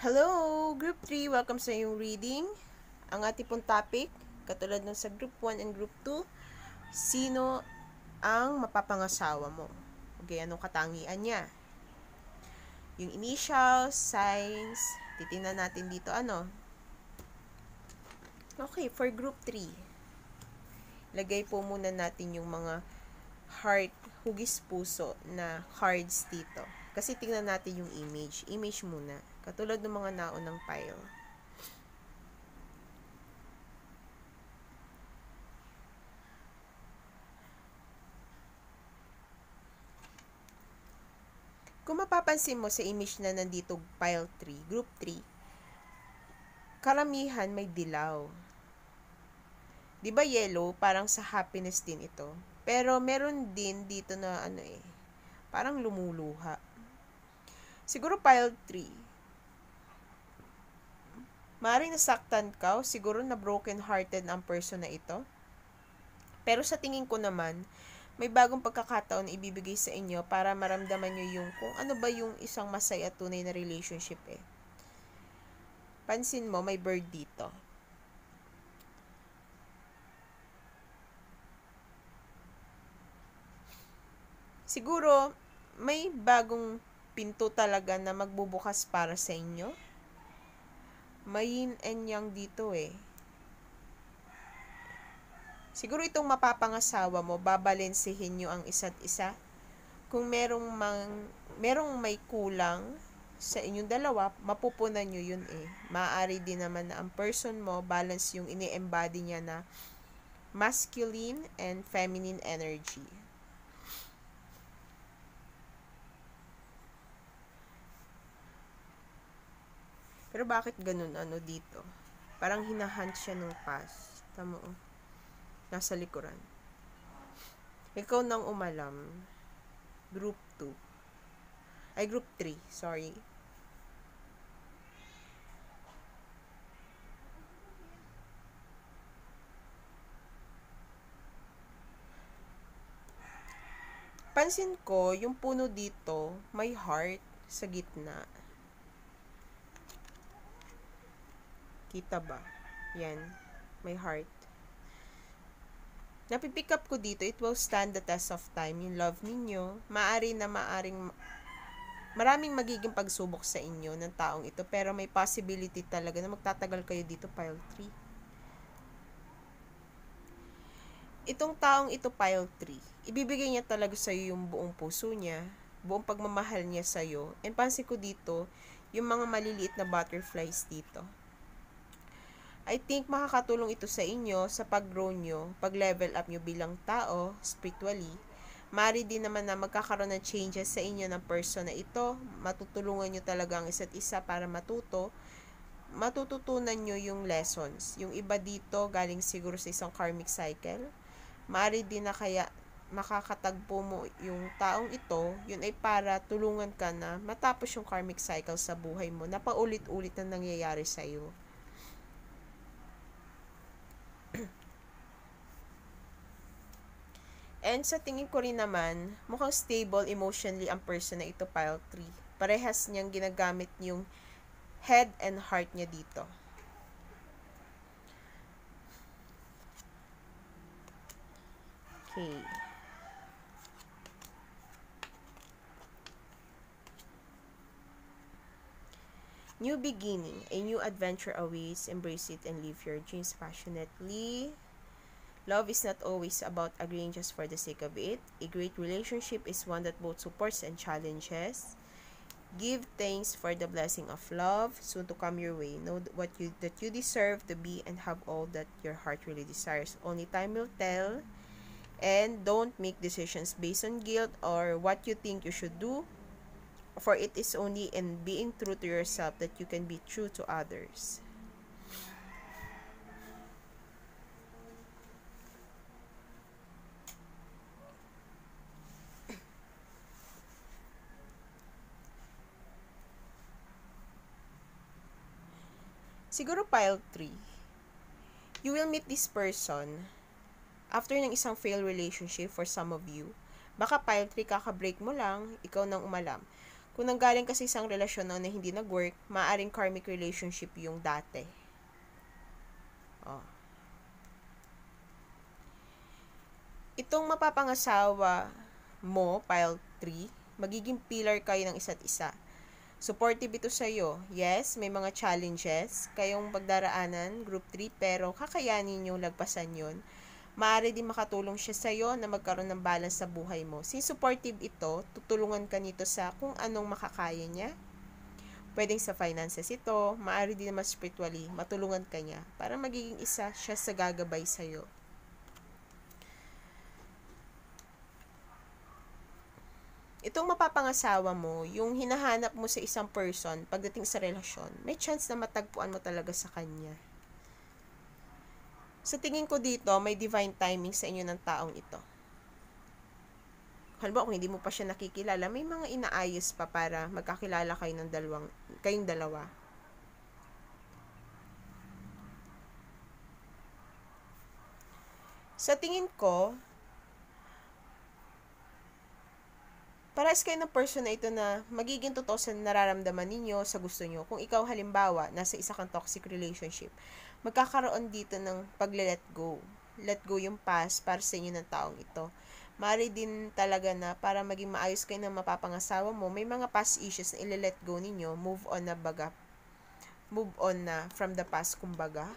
Hello, Group 3. Welcome sa iyong reading. Ang ating pong topic, katulad ng sa Group 1 and Group 2, sino ang mapapangasawa mo? Okay, anong katangian niya? Yung initials, signs, titingnan natin dito ano. Okay, for Group 3, lagay po muna natin yung mga heart, hugis puso na cards dito. Kasi tingnan natin yung image. Image muna. Katulad ng mga naunang pile. Kung mapapansin mo sa image na nandito, pile 3, group 3, karamihan may dilaw. Di ba yellow? Parang sa happiness din ito. Pero meron din dito na parang lumuluha. Siguro pile 3. Maring nasaktan ka o siguro na broken-hearted ang person na ito. Pero sa tingin ko naman, may bagong pagkakataon na ibibigay sa inyo para maramdaman nyo yung kung ano ba yung isang masaya at tunay na relationship eh. Pansin mo, may bird dito. Siguro, may bagong pinto talaga na magbubukas para sa inyo. May yin and yang dito eh. Siguro itong mapapangasawa mo, babalansehin nyo ang isa't isa. Kung merong may kulang sa inyong dalawa, mapupunan nyo yun eh. Maaari din naman na ang person mo, balance yung ini-embody niya na masculine and feminine energy. Pero bakit ganun dito? Parang hinahunt siya ng past. Tama o. Nasa likuran. Ikaw nang umalam. Group 2. Ay, group 3. Sorry. Pansin ko, yung puno dito, may heart sa gitna. Kita ba? Yan. May heart. Napipick up ko dito, it will stand the test of time. Yung love ninyo, maraming magiging pagsubok sa inyo ng taong ito, pero may possibility talaga na magtatagal kayo dito, pile 3. Itong taong ito, pile 3, ibibigay niya talaga sa'yo yung buong puso niya, buong pagmamahal niya sa'yo. And pansin ko dito, yung mga maliliit na butterflies dito. I think makakatulong ito sa inyo sa pag-grow nyo, pag-level up nyo bilang tao, spiritually. Mari din naman na magkakaroon ng changes sa inyo ng person na ito. Matutulungan nyo talaga ang isa't isa para matututunan nyo yung lessons. Yung iba dito, galing siguro sa isang karmic cycle. Mari din na kaya makakatagpo mo yung taong ito, yun ay para tulungan ka na matapos yung karmic cycle sa buhay mo na paulit-ulit na nangyayari sa'yo. And sa tingin ko rin naman, mukhang stable emotionally ang person na ito, pile 3. Parehas niyang ginagamit yung head and heart niya dito. Okay. New beginning, a new adventure awaits. Embrace it and live your dreams passionately. Love is not always about agreeing just for the sake of it. A great relationship is one that both supports and challenges. Give thanks for the blessing of love soon to come your way. Know that you deserve to be and have all that your heart really desires. Only time will tell. And don't make decisions based on guilt or what you think you should do. For it is only in being true to yourself that you can be true to others. Siguro pile 3. You will meet this person after ng isang failed relationship for some of you. Baka pile 3 kaka-break mo lang, ikaw nang umalam. Kung nanggaling kasi isang relasyon na hindi nag-work, maaaring karmic relationship yung dati. Oh. Itong mapapangasawa mo, pile 3, magiging pillar kayo ng isa't isa. Supportive ito sa'yo. Yes, may mga challenges kayong pagdaraanan, group 3, pero kakayanin nyo lagpasan yun. Maaari din makatulong siya sa'yo na magkaroon ng balance sa buhay mo. Since supportive ito, tutulungan ka nito sa kung anong makakaya niya. Pwedeng sa finances ito, maaari din naman spiritually, matulungan ka niya para magiging isa siya sa gagabay sa'yo. Itong mapapangasawa mo, yung hinahanap mo sa isang person pagdating sa relasyon, may chance na matagpuan mo talaga sa kanya. Sa tingin ko dito, may divine timing sa inyo ng taong ito. Halimbawa, kung hindi mo pa siya nakikilala, may mga inaayos pa para magkakilala kayo ng kayong dalawa. Sa tingin ko, parehas kayo ng person na ito na magiging totoo sa nararamdaman ninyo, sa gusto nyo. Kung ikaw halimbawa, nasa isa kang toxic relationship, magkakaroon dito ng pag-let go. Let go yung past para sa inyo ng taong ito. Maaari din talaga na para maging maayos kayo ng mapapangasawa mo, may mga past issues na ile-let go ninyo, move on na from the past, kumbaga.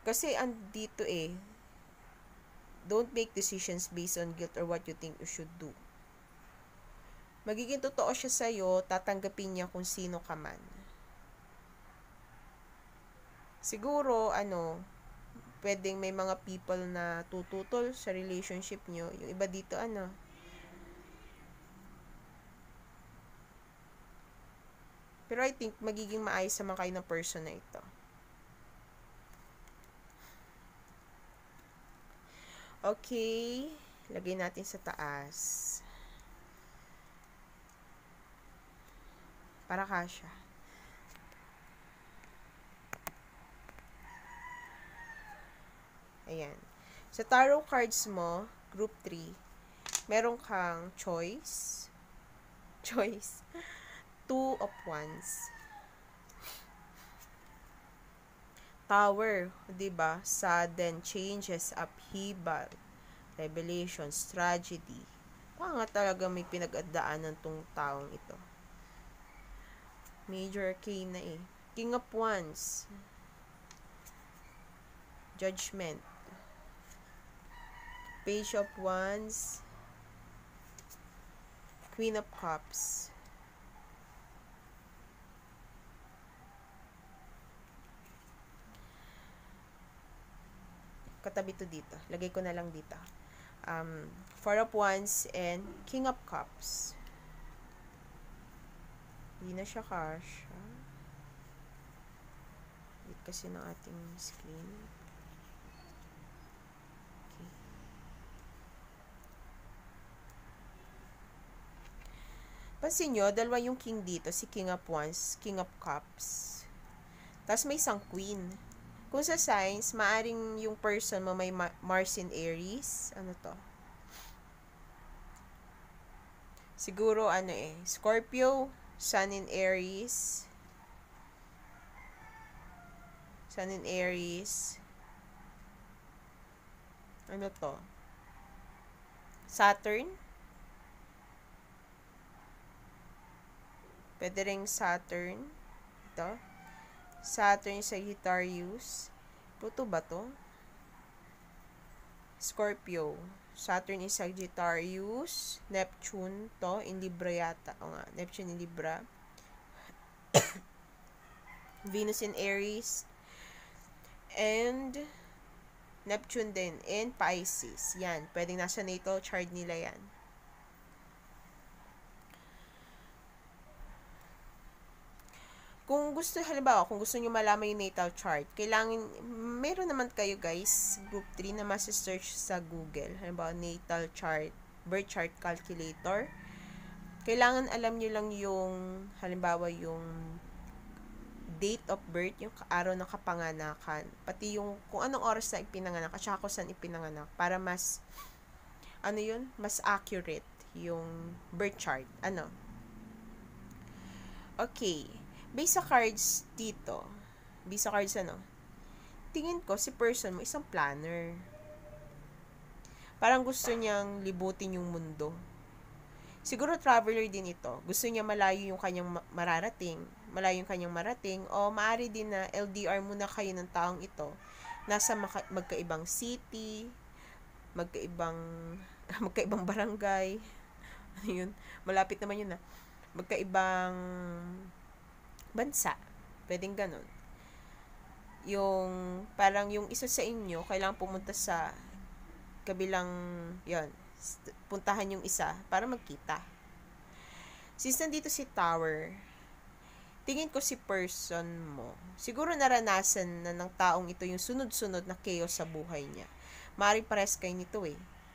Kasi andito don't make decisions based on guilt or what you think you should do. Magiging totoo siya sa'yo, tatanggapin niya kung sino ka man. Siguro, pwedeng may mga people na tututol sa relationship niyo. Yung iba dito, Pero I think, magiging maayos naman kayo ng person na ito. Okay, lagay natin sa taas. Para kasya. Ayan. Sa tarot cards mo, group 3, meron kang choice. 2 of Wands. Tower, 'di ba? Sudden changes, upheaval, revelations, tragedy. Baka nga talaga may pinag-addaanan tong taong ito. Major arcana King of Wands. Judgment. Page of Wands. Queen of Cups. Katabi to dito. Lagay ko na lang dito. Four of Wands and King of Cups. Hindi na siya kasha. Wait kasi ng ating screen. Okay. Pansin nyo, dalawa yung king dito. Si King of Wands, King of Cups. Tapos may isang queen. Kung sa signs, maaring yung person mo may Mars in Aries. Ano to? Siguro, Scorpio, Sun in Aries. Sun in Aries. Ano to? Saturn. Pwede ring Saturn. Ito. Saturn, Sagittarius. Pluto ba to? Scorpio. Saturn is Sagittarius. Neptune to. In Libra yata. O nga. Neptune in Libra. Venus in Aries. And Neptune din in Pisces. Yan. Pwedeng nasa natal chart nila yan. Kung gusto, halimbawa, kung gusto nyo malaman yung natal chart, kailangan, meron naman kayo guys, group 3 na masi-search sa Google. Halimbawa, natal chart, birth chart calculator. Kailangan alam nyo lang yung, halimbawa, yung date of birth, yung araw ng kapanganakan, pati yung kung anong oras na ipinanganak at saka kung saan ipinanganak para mas mas accurate yung birth chart. Okay. Based sa cards dito, based sa cards tingin ko si person mo isang planner. Parang gusto niyang libutin yung mundo. Siguro traveler din ito. Gusto niya malayo yung kanyang marating, o maaari din na LDR muna kayo ng taong ito. Nasa magkaibang city, magkaibang barangay. Ano yun? Malapit naman yun magkaibang bansa. Pwedeng ganun. Yung, parang yung isa sa inyo, kailangan pumunta sa kabilang, puntahan yung isa para magkita. Since nandito si Tower, tingin ko si person mo, siguro naranasan na ng taong ito yung sunod-sunod na chaos sa buhay niya. Maaaring pares kayo nito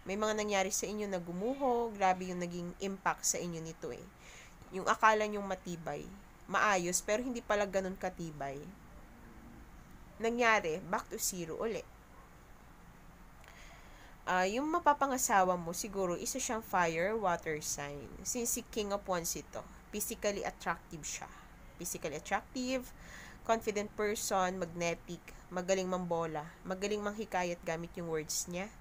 May mga nangyari sa inyo na gumuho, grabe yung naging impact sa inyo nito Yung akala nyong matibay, maayos, pero hindi pala ganun katibay. Nangyari, back to zero ulit. Yung mapapangasawa mo, siguro, isa siyang fire, water sign. Since si King of Wands ito, physically attractive siya. Physically attractive, confident person, magnetic, magaling mambola, magaling manghikayat gamit yung words niya.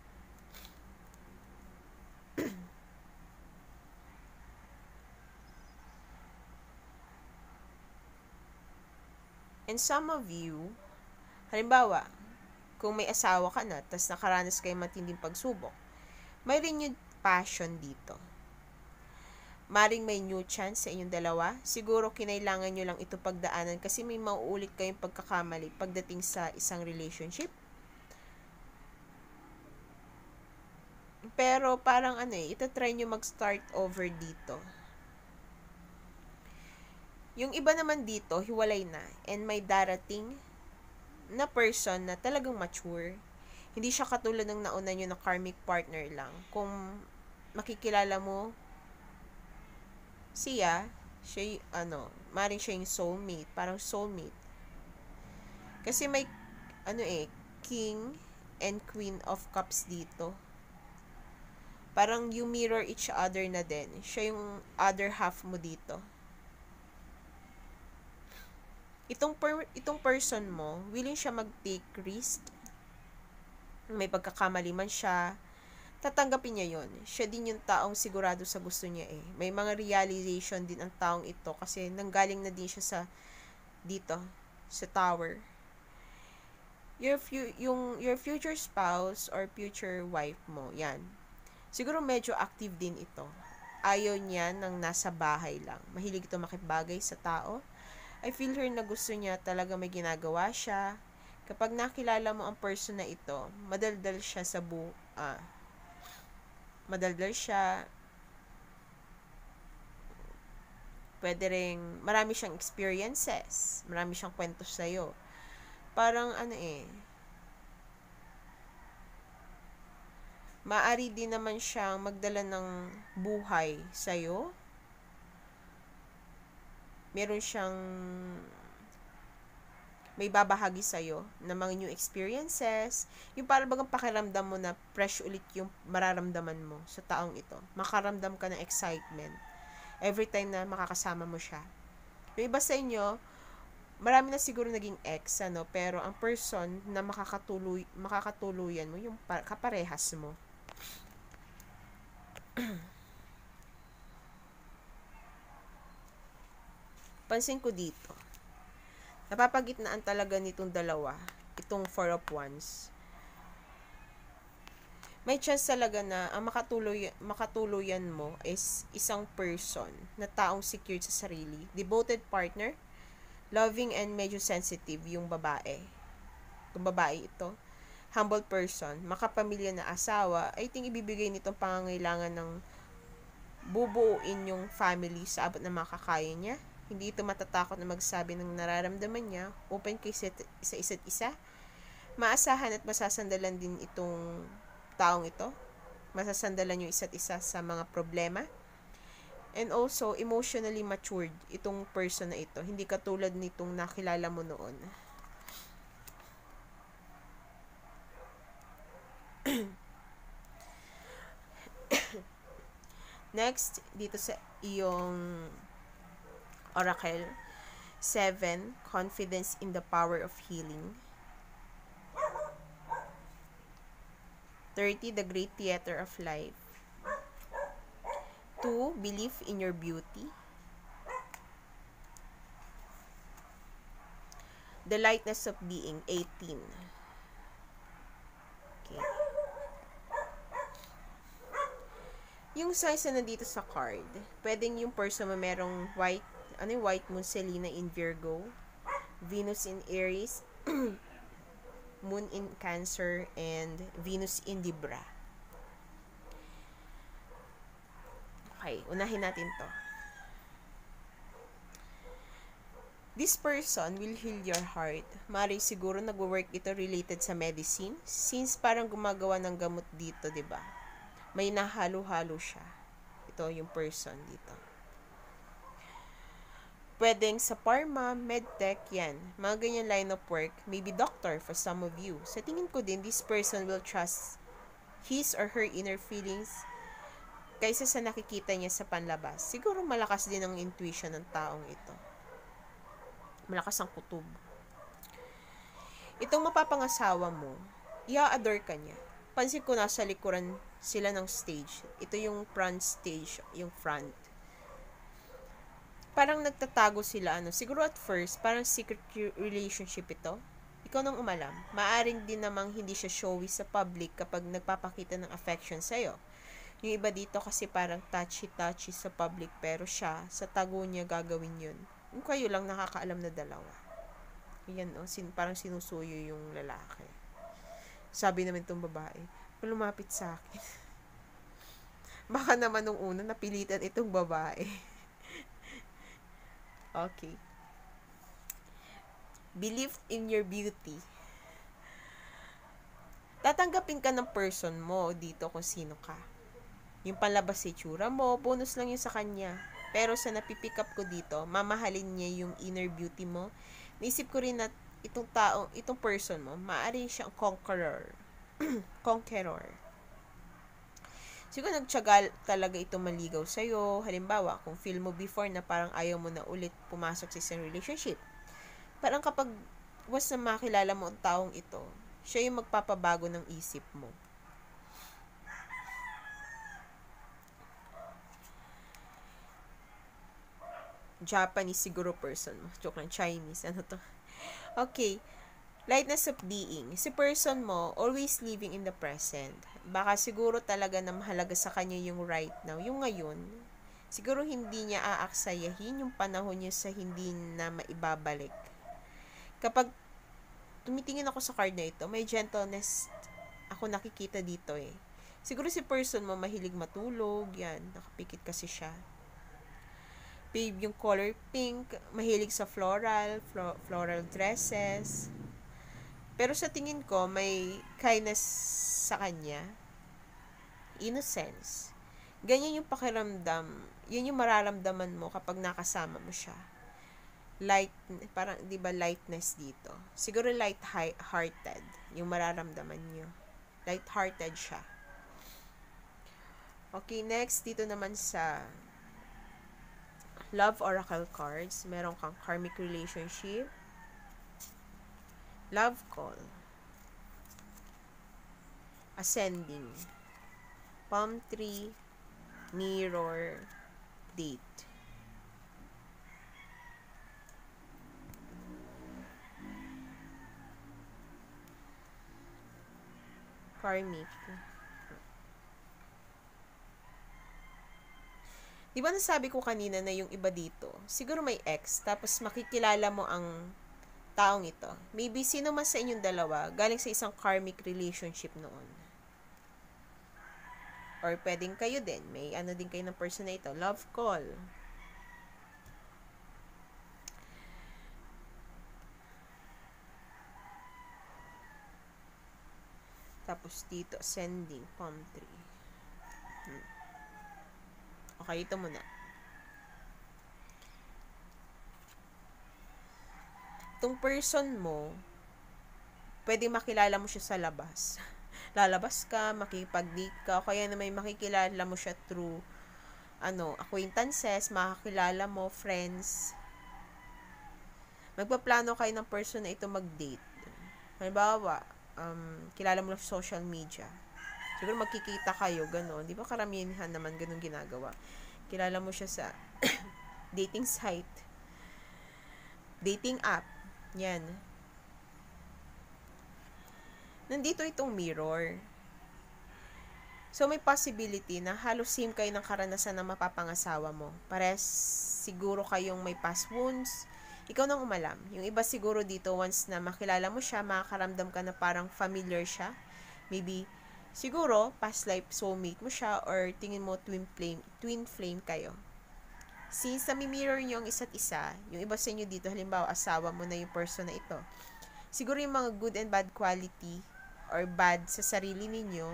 And some of you, halimbawa, kung may asawa ka na, tas nakaranas kayo matinding pagsubok, may renewed passion dito. Maring may new chance sa inyong dalawa. Siguro kinailangan nyo lang ito pagdaanan kasi may mauulit kayong pagkakamali pagdating sa isang relationship. Pero parang itatry nyo mag-start over dito. Yung iba naman dito, hiwalay na, and may darating na person na talagang mature. Hindi siya katulad ng nauna nyo na karmic partner lang. Kung makikilala mo siya maring siya yung soulmate, parang soulmate. Kasi may King and Queen of Cups dito. Parang you mirror each other na din. Siya yung other half mo dito. Itong person mo, willing siya mag-take risk. May pagkakamali man siya, tatanggapin niya yon. Siya din yung taong sigurado sa gusto niya May mga realization din ang taong ito kasi nanggaling na din siya dito, sa Tower. Your future spouse or future wife mo, yan. Siguro medyo active din ito. Ayaw niya ng nasa bahay lang. Mahilig ito makibagay sa tao. I feel her na gusto niya talaga may ginagawa siya. Kapag nakilala mo ang person na ito, madaldal siya madaldal siya. Pwede ring, marami siyang experiences. Marami siyang kwento sa'yo. Parang maaari din naman siyang magdala ng buhay sa'yo. Meron siyang may babahagi sa'yo ng mga new experiences. Yung parang bagang pakiramdam mo na fresh ulit yung mararamdaman mo sa taong ito. Makaramdam ka ng excitement every time na makakasama mo siya. Yung iba sa inyo, marami na siguro naging ex, pero ang person na makakatuluyan mo, yung kaparehas mo. Pansin ko dito, napapagitnaan talaga nitong dalawa, itong Four of Wands. May chance talaga na ang makatuluyan mo is isang person na taong secure sa sarili, devoted partner, loving and medyo sensitive yung babae. Kung babae ito, humble person, makapamilya na asawa, I think ibibigay nitong pangangailangan ng bubuuin yung family sa abot na makakaya niya. Hindi ito matatakot na magsabi ng nararamdaman niya, open kay sa isa't isa. Maasahan at masasandalan din itong taong ito. Masasandalan yung isa't isa sa mga problema. And also, emotionally matured itong person na ito. Hindi katulad nitong nakilala mo noon. Next, dito sa iyong oracle, 7, confidence in the power of healing. 30, the great theater of life. 2, belief in your beauty. The lightness of being, 18. Okay. Yung size na nandito sa card, pwedeng yung person mo merong white, yung white moon, Selena in Virgo, Venus in Aries, Moon in Cancer, and Venus in Libra. Okay, unahin natin to. This person will heal your heart. Mari siguro nagwo-work ito related sa medicine, since parang gumagawa ng gamot dito, 'di ba? May nahalo-halo siya. Ito yung person dito. Pwedeng sa pharma, medtech, yan. Mga ganyan line of work. Maybe doctor for some of you. Sa tingin ko din, this person will trust his or her inner feelings kaysa sa nakikita niya sa panlabas. Siguro malakas din ang intuition ng taong ito. Malakas ang kutob. Itong mapapangasawa mo, i-adore ka niya. Pansin ko nasa likuran sila ng stage. Ito yung front stage, yung front. Parang nagtatago sila, siguro at first, parang secret relationship ito. Ikaw nang umalam. Maaring din namang hindi siya showy sa public kapag nagpapakita ng affection sa'yo. Yung iba dito kasi parang touchy-touchy sa public, pero siya, sa tago niya gagawin yun. Yung kayo lang nakakaalam na dalawa. Yan, parang sinusuyo yung lalaki. Sabi naman itong babae, lumapit sa akin. Baka naman nung una, napilitan itong babae. Okay. Believe in your beauty. Tatanggapin ka ng person mo dito kung sino ka. Yung palabas sa itsura mo, bonus lang yun sa kanya. Pero sa napipick up ko dito, mamahalin niya yung inner beauty mo. Naisip ko rin na itong person mo, maaari siyang conqueror. Conqueror. Siguro nagtyaga talaga itong maligaw sa'yo. Halimbawa, kung feel mo before na parang ayaw mo na ulit pumasok sa isang relationship. Parang kapag once na makilala mo ang taong ito, siya yung magpapabago ng isip mo. Japanese siguro person mo. Joke lang, Chinese. Ano to? Okay. Lightness of being. Si person mo, always living in the present. Baka siguro talaga na mahalaga sa kanya yung right now, yung ngayon. Siguro hindi niya aaksayahin yung panahon niya sa hindi na maibabalik. Kapag tumitingin ako sa card na ito, may gentleness ako nakikita dito eh. Siguro si person mo mahilig matulog, yan, nakapikit kasi siya. Babe, yung color pink, mahilig sa floral dresses. Pero sa tingin ko, may kindness sa kanya. Innocence. Ganyan yung pakiramdam. Yun yung mararamdaman mo kapag nakasama mo siya. Light, parang, di ba, lightness dito. Siguro light-hearted yung mararamdaman nyo. Light-hearted siya. Okay, next, dito naman sa Love Oracle cards. Meron kang karmic relationship, love call, ascending, palm tree, mirror, date. Karmic. Di ba nasabi ko kanina na yung iba dito, siguro may ex, tapos makikilala mo ang taong ito. Maybe sino man sa inyong dalawa, galing sa isang karmic relationship noon. Or pwedeng kayo din, may ano din kayo ng person na ito, love call. Tapos dito, ascending, palm tree. Okay, ito muna. Itong person mo, pwedeng makilala mo siya sa labas. Lalabas ka, makipag-date ka, o kaya na may makikilala mo siya through, acquaintances, makakilala mo, friends. Magpaplano kayo ng person na ito mag-date. Halimbawa, kilala mo lang sa social media. Siguro magkikita kayo, gano'n. Di ba karamihan naman gano'n ginagawa? Kilala mo siya sa dating site, dating app, yan. Nandito itong mirror. So, may possibility na halos same kayo ng karanasan ng mapapangasawa mo. Pares, siguro kayong may past wounds. Ikaw nang umalam. Yung iba siguro dito, once na makilala mo siya, makakaramdam ka na parang familiar siya. Maybe, siguro, past life soulmate mo siya, or tingin mo twin flame kayo. Since nami-mirror nyo ang isa't isa, yung iba sa inyo dito, halimbawa, asawa mo na yung person na ito. Siguro yung mga good and bad quality, or bad sa sarili ninyo,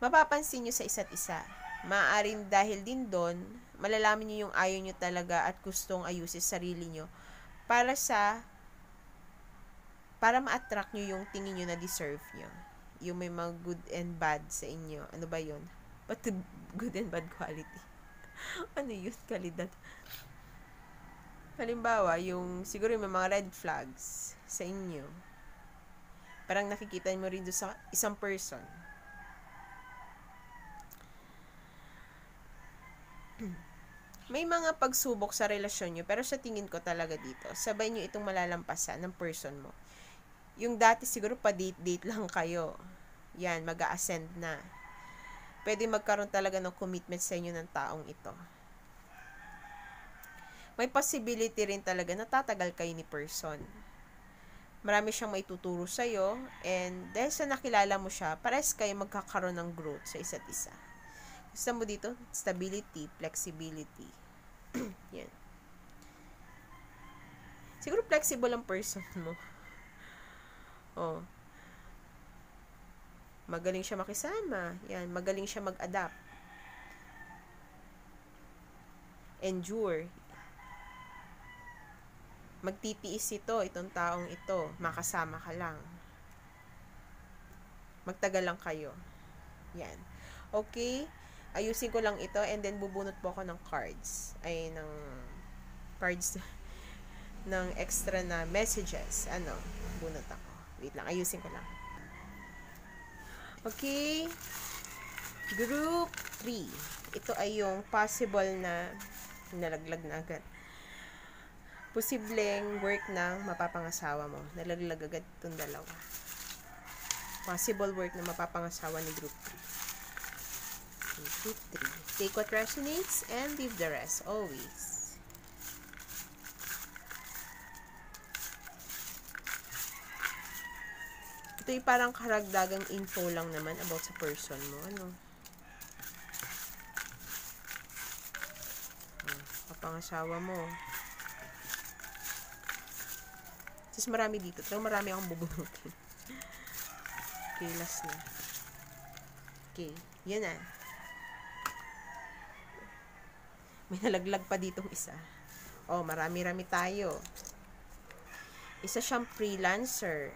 mapapansin nyo sa isa't isa. Maaaring dahil din doon, malalaman nyo yung ayaw nyo talaga at gustong ayusin sarili nyo para ma-attract nyo yung tingin nyo na deserve nyo. Yung may mga good and bad sa inyo. Ano ba yun? But the good and bad quality. Ano yun? Kalidad. Halimbawa, siguro yung mga red flags sa inyo. Parang nakikita mo rin doon sa isang person. May mga pagsubok sa relasyon nyo, pero sa tingin ko talaga dito, sabay nyo itong malalampasan ng person mo. Yung dati siguro pa-date-date lang kayo. Yan, mag-a-ascend na. Pwede magkaroon talaga ng commitment sa inyo ng taong ito. May possibility rin talaga na tatagal kayo ni person. Marami siyang maituturo sa'yo, and dahil sa nakilala mo siya, pares kayo magkakaroon ng growth sa isa't isa. Gusto mo dito? Stability, flexibility. Yan. Siguro flexible ang person mo. Oh. Magaling siya makisama. Yan. Magaling siya mag-adapt. Endure. Magtitiis itong taong ito. Makasama ka lang. Magtagal lang kayo. Yan. Okay? Ayusin ko lang ito, and then bubunot po ako ng cards. Ng cards ng extra na messages. Bunot ako. Wait lang, ayusin ko lang. Okay. Group 3. Ito ay yung possible na nalaglag na agad. Posibleng work ng mapapangasawa mo. Nalaglag agad itong dalawa. Possible work na mapapangasawa ni Group 3. Group 3. Take what resonates and leave the rest always. Ito yung parang karagdagang info lang naman about sa person mo. Papangasawa mo. Tapos marami dito. Pero marami akong bubunutin. Okay, last na. Okay, yan na. May nalaglag pa ditong isa. Marami-rami tayo. Isa siyang freelancer.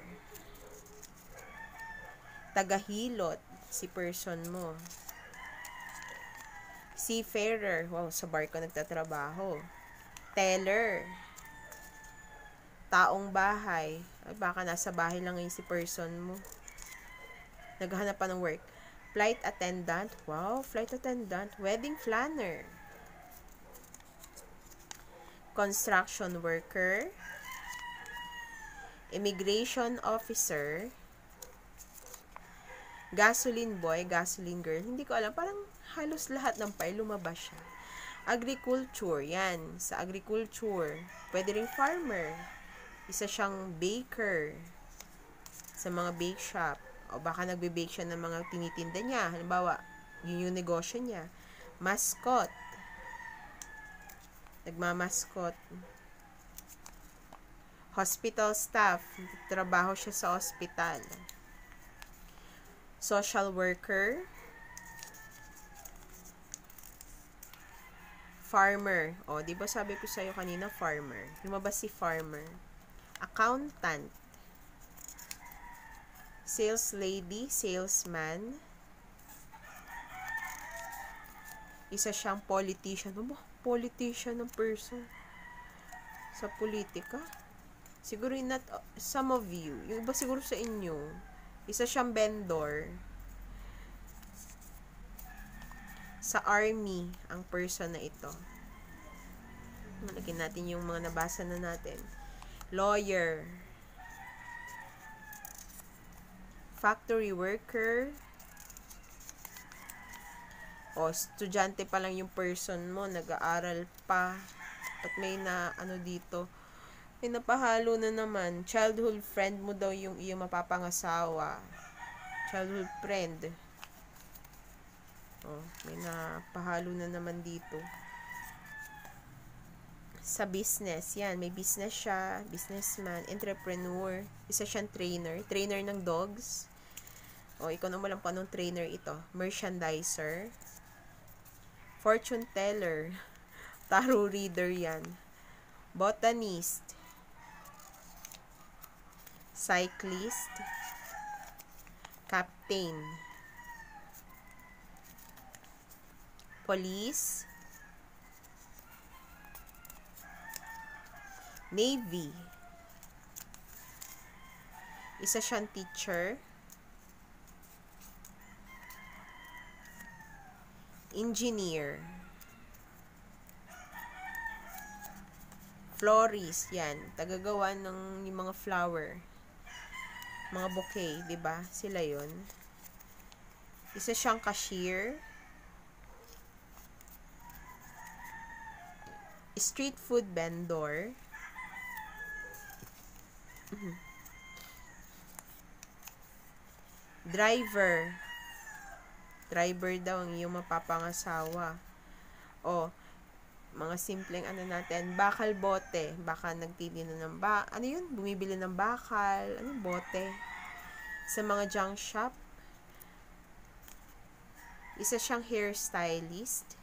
Tagahilot, si person mo. Seafarer, sa barko nagtatrabaho. Teller. Taong bahay. Baka nasa bahay lang ngayon si person mo. Naghahanap pa ng work. Flight attendant. Flight attendant. Wedding planner. Construction worker. Immigration officer. Gasoline boy, gasoline girl. Hindi ko alam. Parang halos lahat ng pie lumabas siya. Agriculture. Yan. Sa agriculture. Pwede rin farmer. Isa siyang baker. Sa mga bake shop. O baka nagbe-bake siya ng mga tinitinda niya. Halimbawa, yun yung negosyo niya. Mascot. Nagmamaskot. Hospital staff. Trabaho siya sa hospital. Social worker. Farmer. O, di ba sabi ko sa'yo kanina, farmer. Lumabas si farmer. Accountant. Sales lady, salesman. Isa siyang politician. Ano ba? Politician ng person. Sa politika. Siguro not some of you. Yung iba siguro sa inyo. Isa siyang vendor. Sa army, ang person na ito. Malagyan natin yung mga nabasa na natin. Lawyer. Factory worker. O, estudyante pa lang yung person mo, nag-aaral pa. At may na, dito, may napahalo na naman. Childhood friend mo daw yung iyong mapapangasawa. Childhood friend. O, may napahalo na naman dito. Sa business, yan, may business siya, businessman, entrepreneur, isa siyang trainer ng dogs. O, ikaw naman lang po anong trainer ito. Merchandiser. Fortune teller. Tarot reader yan. Botanist. Cyclist. Captain. Police. Navy. Isa siyang teacher. Engineer. Florist, yan. Tagagawa ng yung mga flower. Mga bouquet, 'di ba? Sila 'yon. Isa siyang cashier. Street food vendor. Driver. Driver daw ang iyong mapapangasawa. O, mga simpleng natin, bakal bote. Baka nagtitinda ng ano yun? Bumibili ng bakal. Bote? Sa mga junk shop. Isa siyang hairstylist.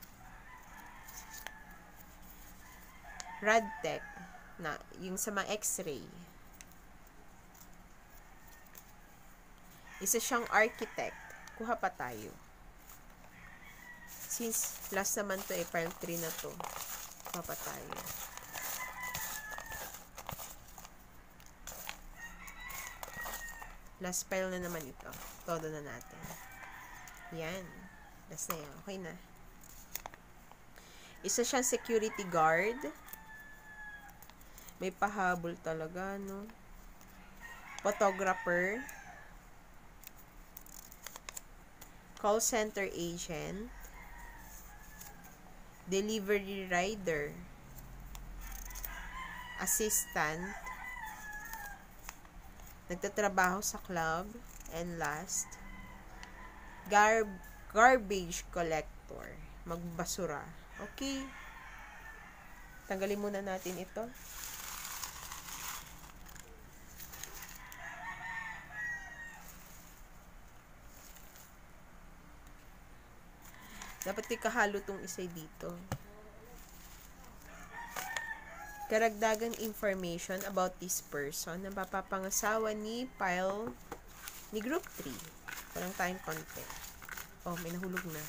Radtech. Yung sa mga x-ray. Isa siyang architect. Kuha pa tayo. Since last naman to pile 3 na to. Kuha pa tayo. Last pile na naman ito. Todo na natin. Yan. Last na yan. Okay na. Isa siyang security guard. May pahabol talaga, no? Photographer. Call center agent. Delivery rider. Assistant. Nagtatrabaho sa club. And last, garbage collector. Magbasura. Okay. Tanggalin muna natin ito. Dapat ikahalo tong isa dito. Karagdagang information about this person na mapapangasawa ni pile ni group 3. Parang tayong konti. Oh, may nahulog na.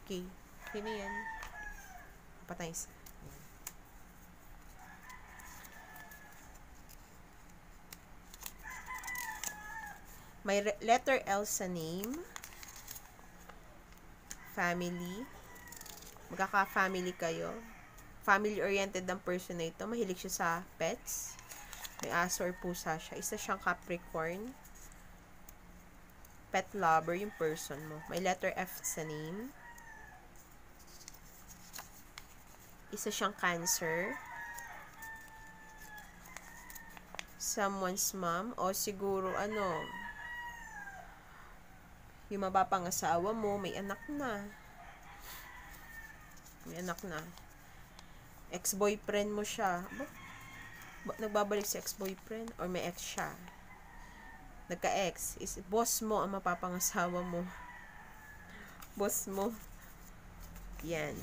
Okay. Okay na yan. Patay isa. May letter L sa name. Family. Magkaka-family kayo. Family-oriented ang person na ito. Mahilig siya sa pets. May aso or pusa siya. Isa siyang Capricorn. Pet lover yung person mo. May letter F sa name. Isa siyang Cancer. Someone's mom. O siguro yung mapapangasawa mo, may anak na. May anak na. Ex-boyfriend mo siya. Nagbabalik si ex-boyfriend? Or may ex siya? Nagka-ex. Boss mo ang mapapangasawa mo. boss mo. Yan.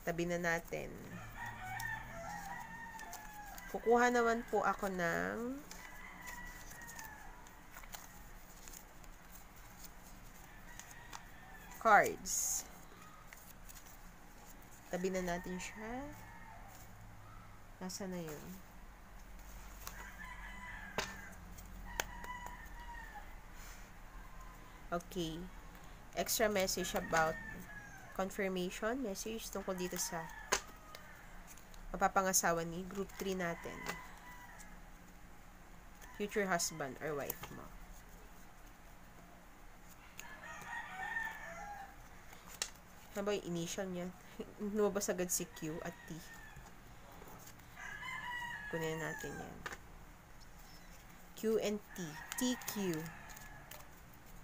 Tabi na natin. Kukuha naman po ako ng cards. Tabi na natin siya. Nasaan na yun? Okay. Extra message about confirmation message tungkol dito sa mapapangasawa ni group 3 natin. Future husband or wife mo. Ano ba yung initial niya? Lumabas agad si Q at T. Kunin natin yan. Q and T. TQ.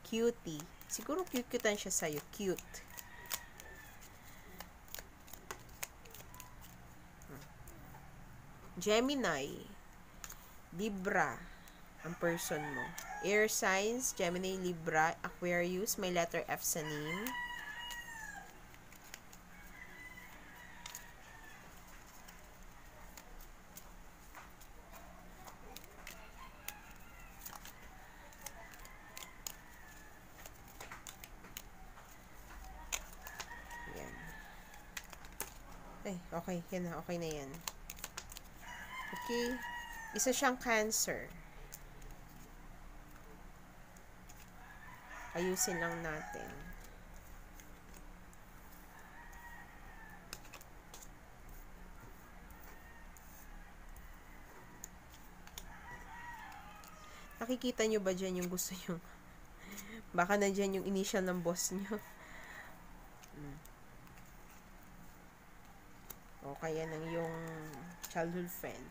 Cutie. Siguro cute-cutean siya sa'yo. Cute. Gemini. Libra. Ang person mo. Air signs. Gemini, Libra, Aquarius. May letter F sa name. Ay, okay. Yan na. Okay na yan. Okay. Isa siyang Cancer. Ayusin lang natin. Nakikita nyo ba dyan yung gusto nyo? Baka na dyan yung initial ng boss nyo. O kaya ng yung childhood friend.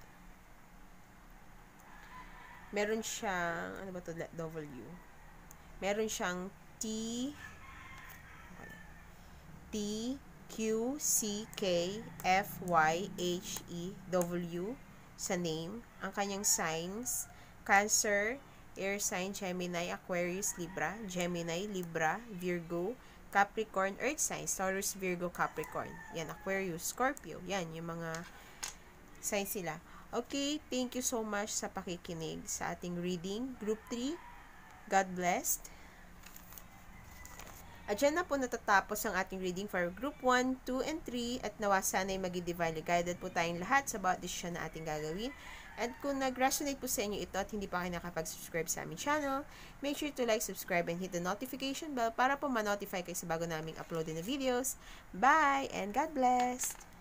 Meron siyang, ano ba to, W. Meron siyang T, T, Q, C, K, F, Y, H, E, W sa name. Ang kanyang signs, Cancer, Air sign, Gemini, Aquarius, Libra, Gemini, Libra, Virgo, Capricorn, Earth signs, Taurus, Virgo, Capricorn. Yan, Aquarius, Scorpio. Yan, yung mga signs sila. Okay, thank you so much sa pakikinig sa ating reading. Group 3, God bless. At dyan na po natatapos ang ating reading for Group 1, 2, and 3. At nawa sana'y maging divinely guided po tayong lahat sa bawat desisyon na ating gagawin. At kung nag-resonate po sa inyo ito at hindi pa kayo nakapag-subscribe sa aming channel, make sure to like, subscribe, and hit the notification bell para po ma-notify kayo sa bago naming uploaded na videos. Bye! And God bless!